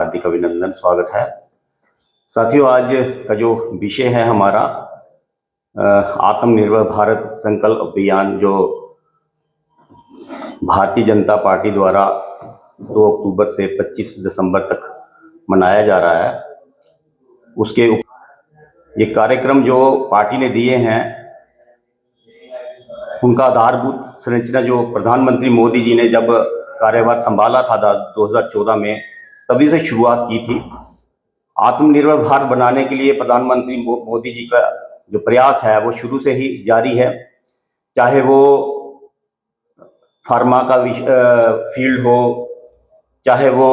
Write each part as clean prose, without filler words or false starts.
हार्दिक अभिनंदन, स्वागत है साथियों। आज का जो विषय है हमारा आत्मनिर्भर भारत संकल्प अभियान, जो भारतीय जनता पार्टी द्वारा 2 अक्टूबर से 25 दिसंबर तक मनाया जा रहा है, उसके ये कार्यक्रम जो पार्टी ने दिए हैं, उनका आधारभूत संरचना जो प्रधानमंत्री मोदी जी ने जब कार्यभार संभाला था 2014 में, तभी से शुरुआत की थी। आत्मनिर्भर भारत बनाने के लिए प्रधानमंत्री मोदी जी का जो प्रयास है वो शुरू से ही जारी है। चाहे वो फार्मा का फील्ड हो, चाहे वो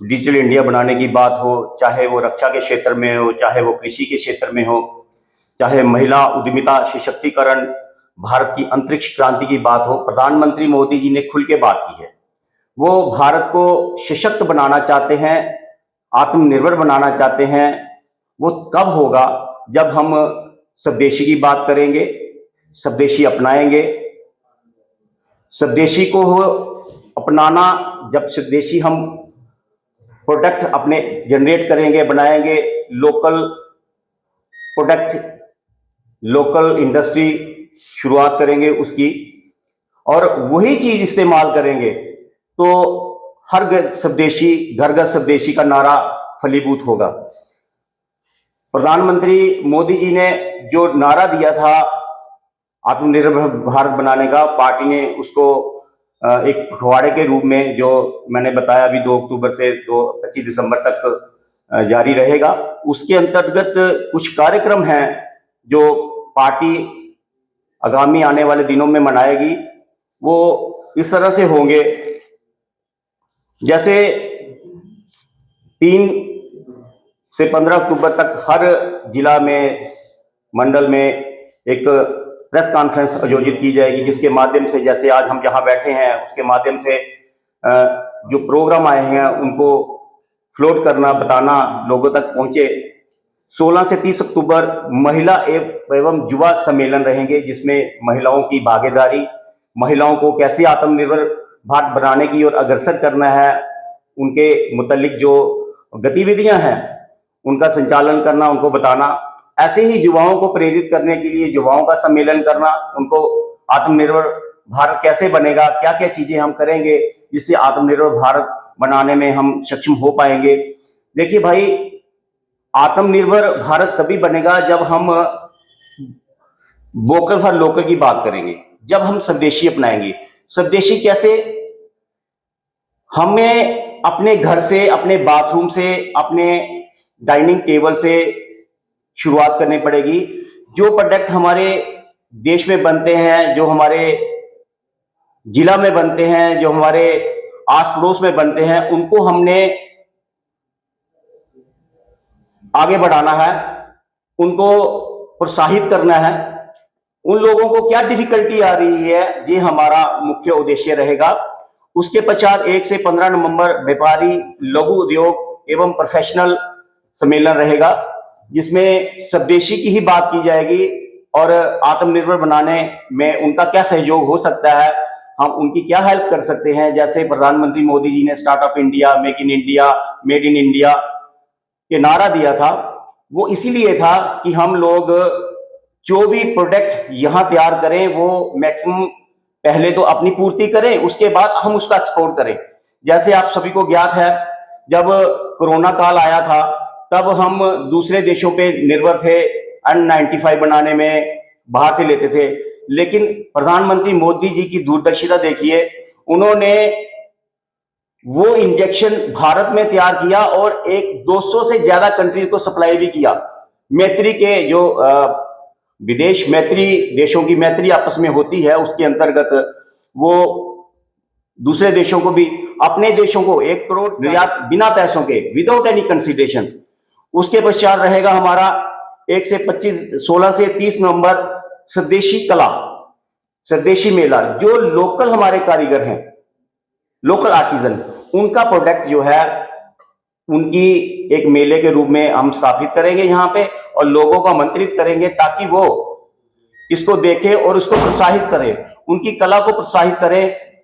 डिजिटल इंडिया बनाने की बात हो, चाहे वो रक्षा के क्षेत्र में हो, चाहे वो कृषि के क्षेत्र में हो, चाहे महिला उद्यमिता सशक्तिकरण, भारत की अंतरिक्ष क्रांति की बात हो, प्रधानमंत्री मोदी जी ने खुल के बात की है। वो भारत को सशक्त बनाना चाहते हैं, आत्मनिर्भर बनाना चाहते हैं। वो कब होगा? जब हम स्वदेशी की बात करेंगे, स्वदेशी अपनाएंगे। स्वदेशी को अपनाना, जब स्वदेशी हम प्रोडक्ट अपने जनरेट करेंगे, बनाएंगे, लोकल प्रोडक्ट, लोकल इंडस्ट्री शुरुआत करेंगे उसकी, और वही चीज इस्तेमाल करेंगे, तो हर स्वदेशी, घर घर स्वदेशी का नारा फलीभूत होगा। प्रधानमंत्री मोदी जी ने जो नारा दिया था आत्मनिर्भर भारत बनाने का, पार्टी ने उसको एक पखवाड़े के रूप में, जो मैंने बताया अभी 2 अक्टूबर से 25 दिसंबर तक जारी रहेगा, उसके अंतर्गत कुछ कार्यक्रम हैं जो पार्टी आगामी आने वाले दिनों में मनाएगी। वो इस तरह से होंगे, जैसे 3 से 15 अक्टूबर तक हर जिला में, मंडल में एक प्रेस कॉन्फ्रेंस आयोजित की जाएगी, जिसके माध्यम से, जैसे आज हम जहां बैठे हैं, उसके माध्यम से जो प्रोग्राम आए हैं उनको फ्लोट करना, बताना, लोगों तक पहुंचे। 16 से 30 अक्टूबर महिला एवं युवा सम्मेलन रहेंगे, जिसमें महिलाओं की भागीदारी, महिलाओं को कैसे आत्मनिर्भर भारत बनाने की ओर अग्रसर करना है, उनके मुतालिक जो गतिविधियां हैं उनका संचालन करना, उनको बताना। ऐसे ही युवाओं को प्रेरित करने के लिए युवाओं का सम्मेलन करना, उनको आत्मनिर्भर भारत कैसे बनेगा, क्या क्या चीजें हम करेंगे जिससे आत्मनिर्भर भारत बनाने में हम सक्षम हो पाएंगे। देखिए भाई, आत्मनिर्भर भारत तभी बनेगा जब हम वोकल फॉर लोकल की बात करेंगे, जब हम स्वदेशी अपनाएंगे। स्वदेशी कैसे? हमें अपने घर से, अपने बाथरूम से, अपने डाइनिंग टेबल से शुरुआत करनी पड़ेगी। जो प्रोडक्ट हमारे देश में बनते हैं, जो हमारे जिला में बनते हैं, जो हमारे आस पड़ोस में बनते हैं, उनको हमने आगे बढ़ाना है, उनको प्रोत्साहित करना है। उन लोगों को क्या डिफिकल्टी आ रही है, ये हमारा मुख्य उद्देश्य रहेगा। उसके पश्चात 1 से 15 नवंबर व्यापारी, लघु उद्योग एवं प्रोफेशनल सम्मेलन रहेगा, जिसमें स्वदेशी की ही बात की जाएगी और आत्मनिर्भर बनाने में उनका क्या सहयोग हो सकता है, हम उनकी क्या हेल्प कर सकते हैं। जैसे प्रधानमंत्री मोदी जी ने startup India, make in India, made in India ये नारा दिया था, वो इसीलिए था कि हम लोग जो भी प्रोडक्ट यहां तैयार करें वो मैक्सिमम पहले तो अपनी पूर्ति करें, उसके बाद हम उसका एक्सपोर्ट करें। जैसे आप सभी को ज्ञात है, जब कोरोना काल आया था तब हम दूसरे देशों पे निर्भर थे, N95 बनाने में बाहर से लेते थे, लेकिन प्रधानमंत्री मोदी जी की दूरदर्शिता देखिए, उन्होंने वो इंजेक्शन भारत में तैयार किया और 200 से ज्यादा कंट्री को सप्लाई भी किया। मैत्री के जो विदेश मैत्री, देशों की मैत्री आपस में होती है, उसके अंतर्गत वो दूसरे देशों को भी, अपने देशों को 1 करोड़ निर्यात बिना पैसों के, विदाउट एनी कंसिडरेशन। उसके पश्चात रहेगा हमारा 16 से 30 नवंबर स्वदेशी कला, स्वदेशी मेला। जो लोकल हमारे कारीगर हैं, लोकल आर्टिजन, उनका प्रोडक्ट जो है, उनकी एक मेले के रूप में हम स्थापित करेंगे यहाँ पे, और लोगों को आमंत्रित करेंगे ताकि वो इसको देखें और उसको प्रोत्साहित करें, उनकी कला को प्रोत्साहित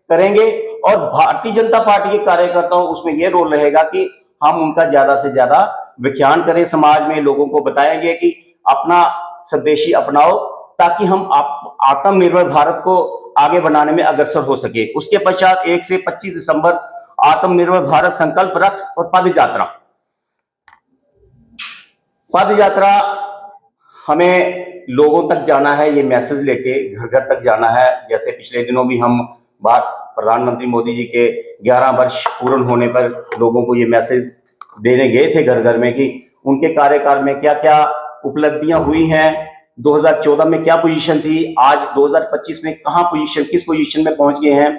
करेंगे। और भारतीय जनता पार्टी के कार्यकर्ताओं उसमें यह रोल रहेगा कि हम उनका ज्यादा से ज्यादा व्याख्यान करें, समाज में लोगों को बताएंगे कि अपना स्वदेशी अपनाओ, ताकि हम आत्मनिर्भर भारत को आगे बढ़ाने में अग्रसर हो सके। उसके पश्चात 1 से 25 दिसंबर आत्मनिर्भर भारत संकल्प रथ और पद यात्रा हमें लोगों तक जाना है, ये मैसेज लेके घर घर तक जाना है। जैसे पिछले दिनों भी हम प्रधानमंत्री मोदी जी के 11 वर्ष पूर्ण होने पर लोगों को ये मैसेज देने गए थे घर घर में कि उनके कार्यकाल में क्या क्या उपलब्धियां हुई हैं, 2014 में क्या पोजीशन थी, आज 2025 में किस पोजीशन में पहुंच गए हैं।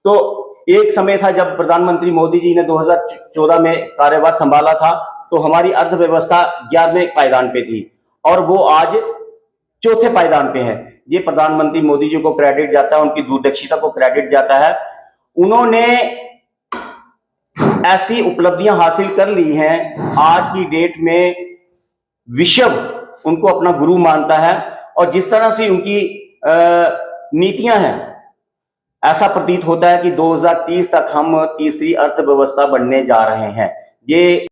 तो एक समय था जब प्रधानमंत्री मोदी जी ने 2014 में कार्यभार संभाला था, तो हमारी अर्थव्यवस्था 11वें पायदान पे थी और वो आज 4थे पायदान पे है। ये प्रधानमंत्री मोदी जी को क्रेडिट जाता है, उनकी दूरदर्शिता को क्रेडिट जाता है। उन्होंने ऐसी उपलब्धियां हासिल कर ली हैं, आज की डेट में विश्व उनको अपना गुरु मानता है। और जिस तरह से उनकी नीतियां हैं, ऐसा प्रतीत होता है कि 2030 तक हम तीसरी अर्थव्यवस्था बनने जा रहे हैं। ये